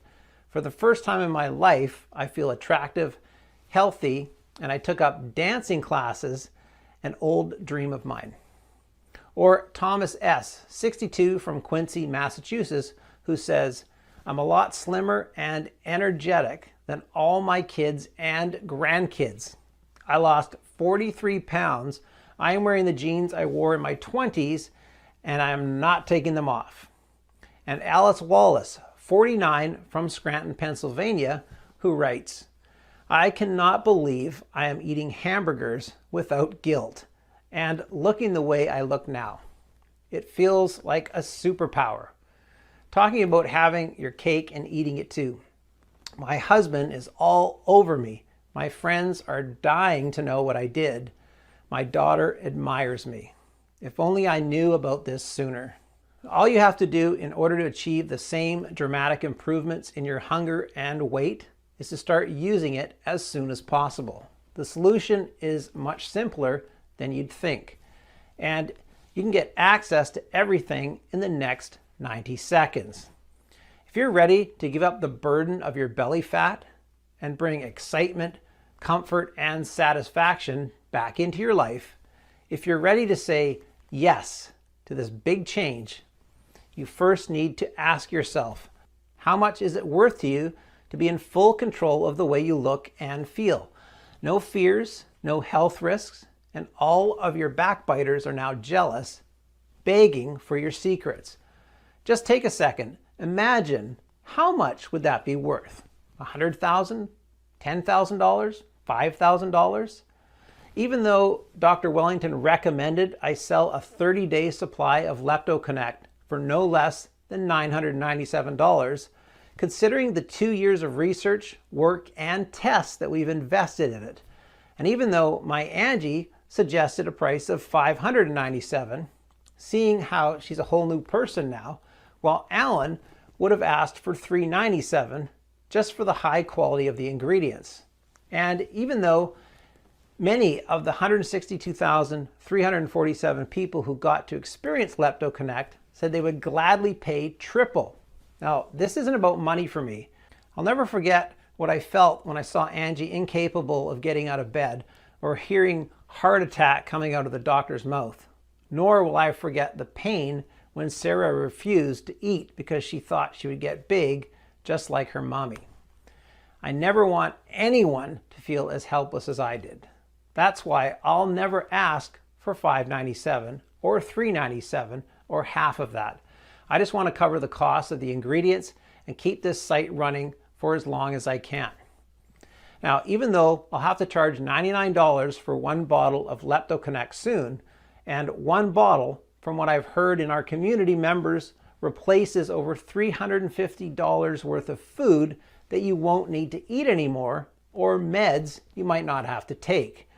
For the first time in my life, I feel attractive, healthy, and I took up dancing classes, an old dream of mine." Or Thomas S., 62, from Quincy, Massachusetts, who says, "I'm a lot slimmer and energetic than all my kids and grandkids. I lost 43 pounds. I am wearing the jeans I wore in my 20s, and I am not taking them off." And Alice Wallace, 49, from Scranton, Pennsylvania, who writes, "I cannot believe I am eating hamburgers without guilt and looking the way I look now. It feels like a superpower." Talking about having your cake and eating it too. "My husband is all over me. My friends are dying to know what I did. My daughter admires me. If only I knew about this sooner." All you have to do in order to achieve the same dramatic improvements in your hunger and weight is to start using it as soon as possible. The solution is much simpler than you'd think, and you can get access to everything in the next 90 seconds. If you're ready to give up the burden of your belly fat and bring excitement, comfort, and satisfaction back into your life, if you're ready to say yes to this big change, you first need to ask yourself, how much is it worth to you to be in full control of the way you look and feel? No fears, no health risks, and all of your backbiters are now jealous, begging for your secrets. Just take a second. Imagine, how much would that be worth? $100,000? $10,000? $5,000? Even though Dr. Wellington recommended I sell a 30-day supply of LeptoConnect for no less than $997, considering the 2 years of research, work, and tests that we've invested in it, and even though my Angie suggested a price of $597, seeing how she's a whole new person now, while Alan would have asked for $397 just for the high quality of the ingredients. And even though many of the 162,347 people who got to experience LeptoConnect said they would gladly pay triple. Now, this isn't about money for me. I'll never forget what I felt when I saw Angie incapable of getting out of bed or hearing heart attack coming out of the doctor's mouth. Nor will I forget the pain when Sarah refused to eat because she thought she would get big just like her mommy. I never want anyone to feel as helpless as I did. That's why I'll never ask for $597 or $397 or half of that. I just want to cover the cost of the ingredients and keep this site running for as long as I can. Now, even though I'll have to charge $99 for one bottle of LeptoConnect soon, and one bottle, from what I've heard in our community members, replaces over $350 worth of food that you won't need to eat anymore, or meds you might not have to take.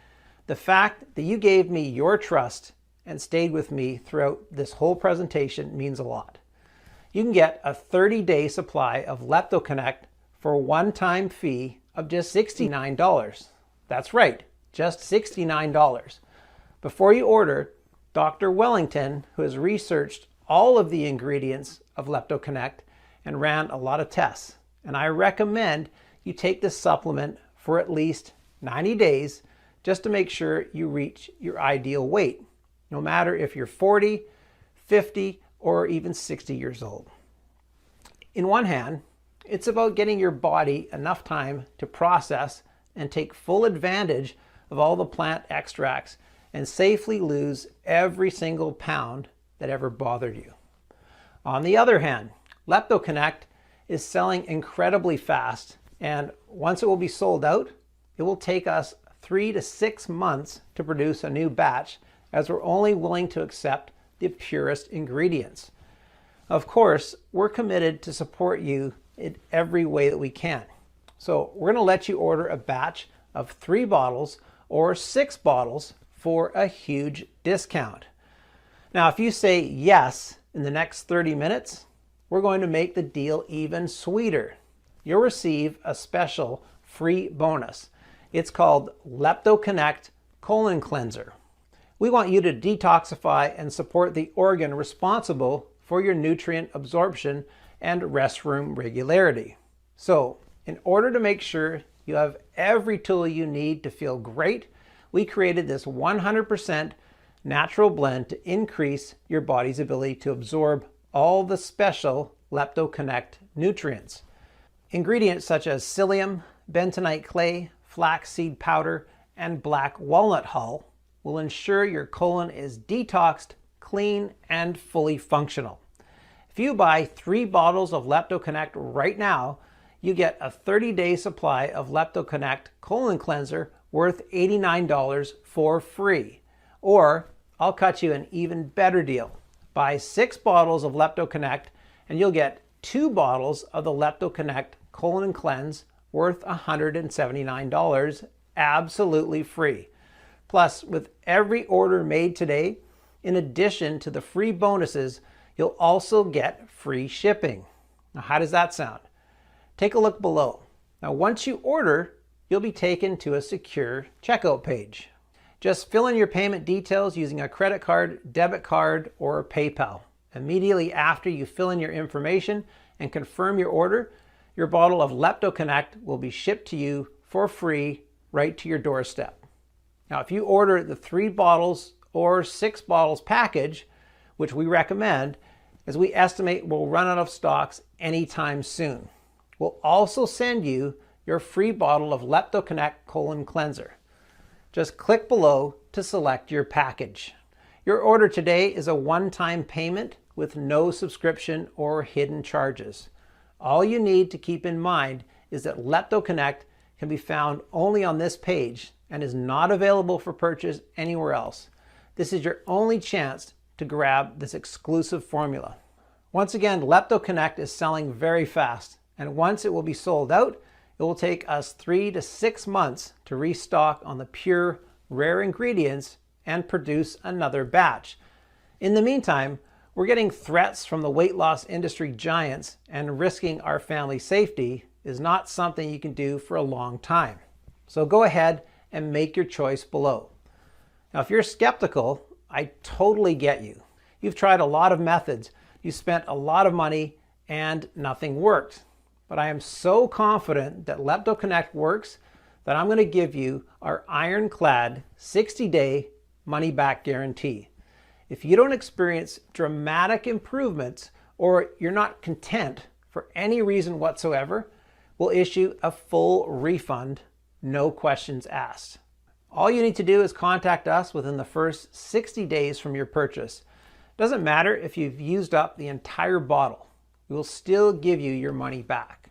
The fact that you gave me your trust and stayed with me throughout this whole presentation means a lot. You can get a 30-day supply of LeptoConnect for a one-time fee of just $69. That's right, just $69. Before you order, Dr. Wellington, who has researched all of the ingredients of LeptoConnect and ran a lot of tests, and I recommend you take this supplement for at least 90 days just to make sure you reach your ideal weight, no matter if you're 40, 50, or even 60 years old. In one hand, it's about getting your body enough time to process and take full advantage of all the plant extracts and safely lose every single pound that ever bothered you. On the other hand, LeptoConnect is selling incredibly fast, and once it will be sold out, it will take us 3 to 6 months to produce a new batch, as we're only willing to accept the purest ingredients. Of course, we're committed to support you in every way that we can. So we're going to let you order a batch of 3 bottles or 6 bottles for a huge discount. Now, if you say yes in the next 30 minutes, we're going to make the deal even sweeter. You'll receive a special free bonus. It's called LeptoConnect Colon Cleanser. We want you to detoxify and support the organ responsible for your nutrient absorption and restroom regularity. So, in order to make sure you have every tool you need to feel great, we created this 100% natural blend to increase your body's ability to absorb all the special LeptoConnect nutrients. Ingredients such as psyllium, bentonite clay, flaxseed powder, and black walnut hull will ensure your colon is detoxed, clean, and fully functional. If you buy 3 bottles of LeptoConnect right now, you get a 30-day supply of LeptoConnect Colon Cleanser worth $89 for free. Or I'll cut you an even better deal. Buy 6 bottles of LeptoConnect and you'll get 2 bottles of the LeptoConnect Colon Cleanse worth $179 absolutely free. Plus, with every order made today, in addition to the free bonuses, you'll also get free shipping. Now, how does that sound? Take a look below. Now, once you order, you'll be taken to a secure checkout page. Just fill in your payment details using a credit card, debit card, or PayPal. Immediately after you fill in your information and confirm your order, your bottle of LeptoConnect will be shipped to you for free right to your doorstep. Now, if you order the 3 bottles or 6 bottles package, which we recommend, as we estimate we'll run out of stocks anytime soon, we'll also send you your free bottle of LeptoConnect Colon Cleanser. Just click below to select your package. Your order today is a one-time payment with no subscription or hidden charges. All you need to keep in mind is that LeptoConnect can be found only on this page and is not available for purchase anywhere else. This is your only chance to grab this exclusive formula. Once again, LeptoConnect is selling very fast, and once it will be sold out, it will take us 3 to 6 months to restock on the pure, rare ingredients and produce another batch. In the meantime, we're getting threats from the weight loss industry giants, and risking our family safety is not something you can do for a long time. So go ahead and make your choice below. Now, if you're skeptical, I totally get you. You've tried a lot of methods, you spent a lot of money, and nothing worked. But I am so confident that LeptoConnect works that I'm going to give you our ironclad 60-day money-back guarantee. If you don't experience dramatic improvements or you're not content for any reason whatsoever, we'll issue a full refund, no questions asked. All you need to do is contact us within the first 60 days from your purchase. Doesn't matter if you've used up the entire bottle, we will still give you your money back.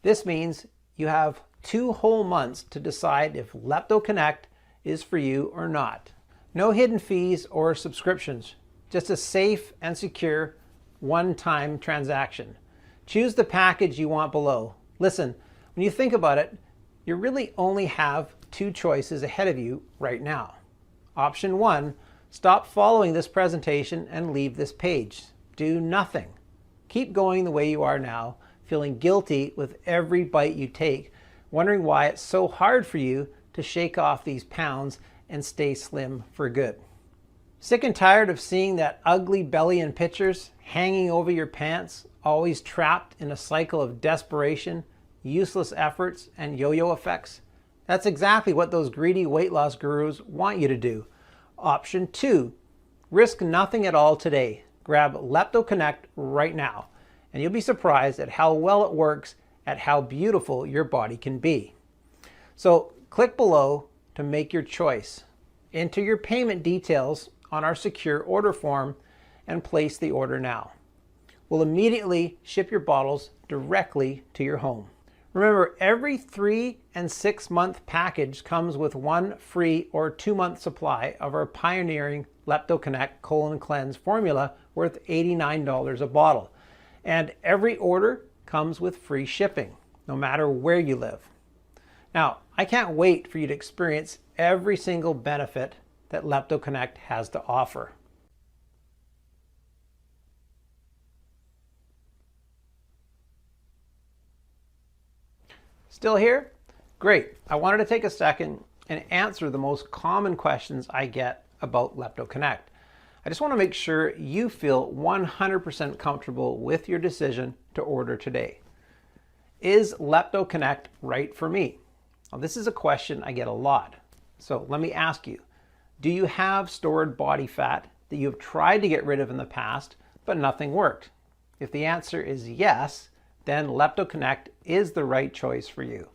This means you have 2 whole months to decide if LeptoConnect is for you or not. No hidden fees or subscriptions, just a safe and secure one-time transaction. Choose the package you want below. Listen, when you think about it, you really only have 2 choices ahead of you right now. Option 1, stop following this presentation and leave this page. Do nothing. Keep going the way you are now, feeling guilty with every bite you take, wondering why it's so hard for you to shake off these pounds and stay slim for good. Sick and tired of seeing that ugly belly in pictures, hanging over your pants, always trapped in a cycle of desperation, useless efforts, and yo-yo effects? That's exactly what those greedy weight loss gurus want you to do. Option 2, risk nothing at all today. Grab LeptoConnect right now, and you'll be surprised at how well it works, at how beautiful your body can be. So click below to make your choice. Enter your payment details on our secure order form and place the order now. We'll immediately ship your bottles directly to your home. Remember, every 3 and 6 month package comes with 1 free or 2-month supply of our pioneering LeptoConnect Colon Cleanse formula worth $89 a bottle. And every order comes with free shipping, no matter where you live. Now, I can't wait for you to experience every single benefit that LeptoConnect has to offer. Still here? Great. I wanted to take a second and answer the most common questions I get about LeptoConnect. I just want to make sure you feel 100% comfortable with your decision to order today. Is LeptoConnect right for me? Well, this is a question I get a lot. So let me ask you, do you have stored body fat that you've tried to get rid of in the past, but nothing worked? If the answer is yes, then LeptoConnect is the right choice for you.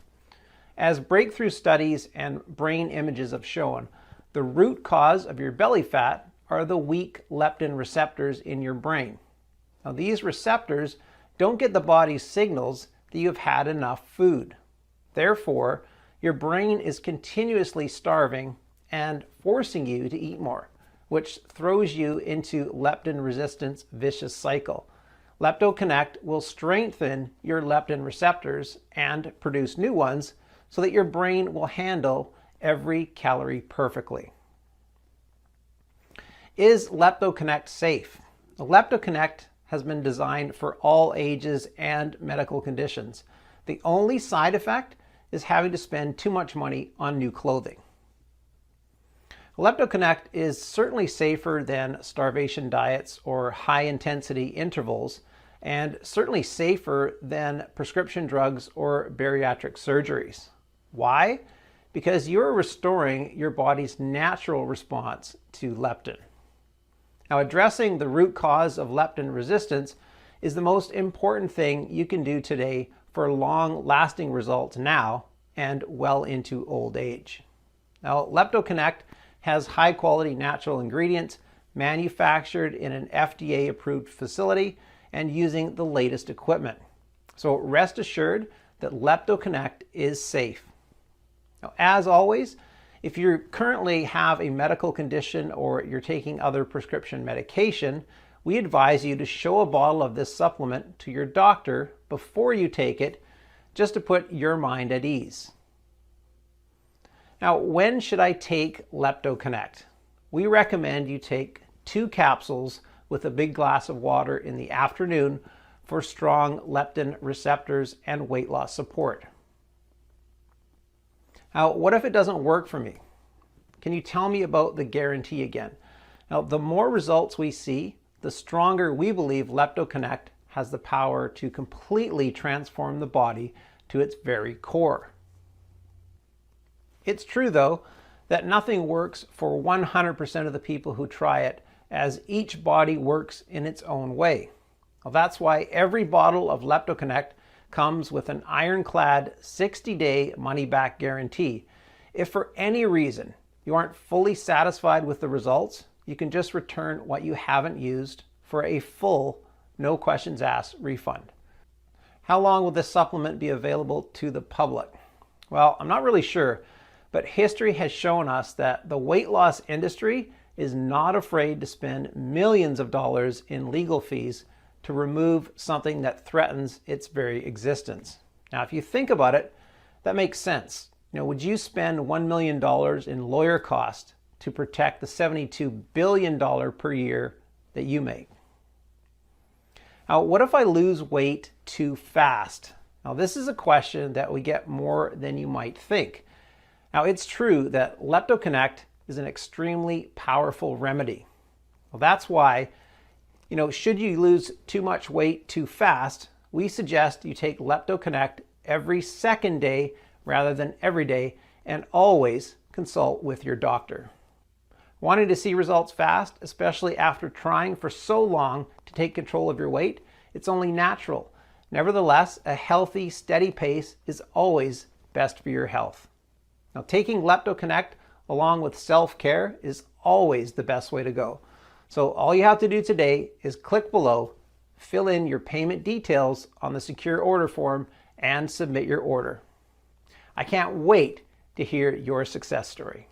As breakthrough studies and brain images have shown, the root cause of your belly fat are the weak leptin receptors in your brain. Now, these receptors don't get the body's signals that you've had enough food. Therefore, your brain is continuously starving and forcing you to eat more, which throws you into leptin resistance vicious cycle. LeptoConnect will strengthen your leptin receptors and produce new ones so that your brain will handle every calorie perfectly. Is LeptoConnect safe? LeptoConnect has been designed for all ages and medical conditions. The only side effect is having to spend too much money on new clothing. LeptoConnect is certainly safer than starvation diets or high-intensity intervals, and certainly safer than prescription drugs or bariatric surgeries. Why? Because you're restoring your body's natural response to leptin. Now, addressing the root cause of leptin resistance is the most important thing you can do today for long-lasting results now and well into old age. Now, LeptoConnect has high-quality natural ingredients manufactured in an FDA-approved facility and using the latest equipment. So rest assured that LeptoConnect is safe. Now, as always, if you currently have a medical condition or you're taking other prescription medication, we advise you to show a bottle of this supplement to your doctor before you take it, just to put your mind at ease. Now, when should I take LeptoConnect? We recommend you take 2 capsules with a big glass of water in the afternoon for strong leptin receptors and weight loss support. Now, what if it doesn't work for me? Can you tell me about the guarantee again? Now, the more results we see, the stronger we believe LeptoConnect has the power to completely transform the body to its very core. It's true, though, that nothing works for 100% of the people who try it, as each body works in its own way. Well, that's why every bottle of LeptoConnect comes with an ironclad 60-day money-back guarantee. If for any reason you aren't fully satisfied with the results, you can just return what you haven't used for a full, no questions asked refund. How long will this supplement be available to the public? Well, I'm not really sure, but history has shown us that the weight loss industry is not afraid to spend millions of dollars in legal fees to remove something that threatens its very existence. Now, if you think about it, that makes sense. Would you spend $1 million in lawyer costs to protect the $72 billion per year that you make? Now, what if I lose weight too fast? Now, this is a question that we get more than you might think. Now, it's true that LeptoConnect is an extremely powerful remedy. Well, that's why, should you lose too much weight too fast, we suggest you take LeptoConnect every second day rather than every day and always consult with your doctor. Wanting to see results fast, especially after trying for so long to take control of your weight? It's only natural. Nevertheless, a healthy, steady pace is always best for your health. Now, taking LeptoConnect along with self-care is always the best way to go. So all you have to do today is click below, fill in your payment details on the secure order form, and submit your order. I can't wait to hear your success story.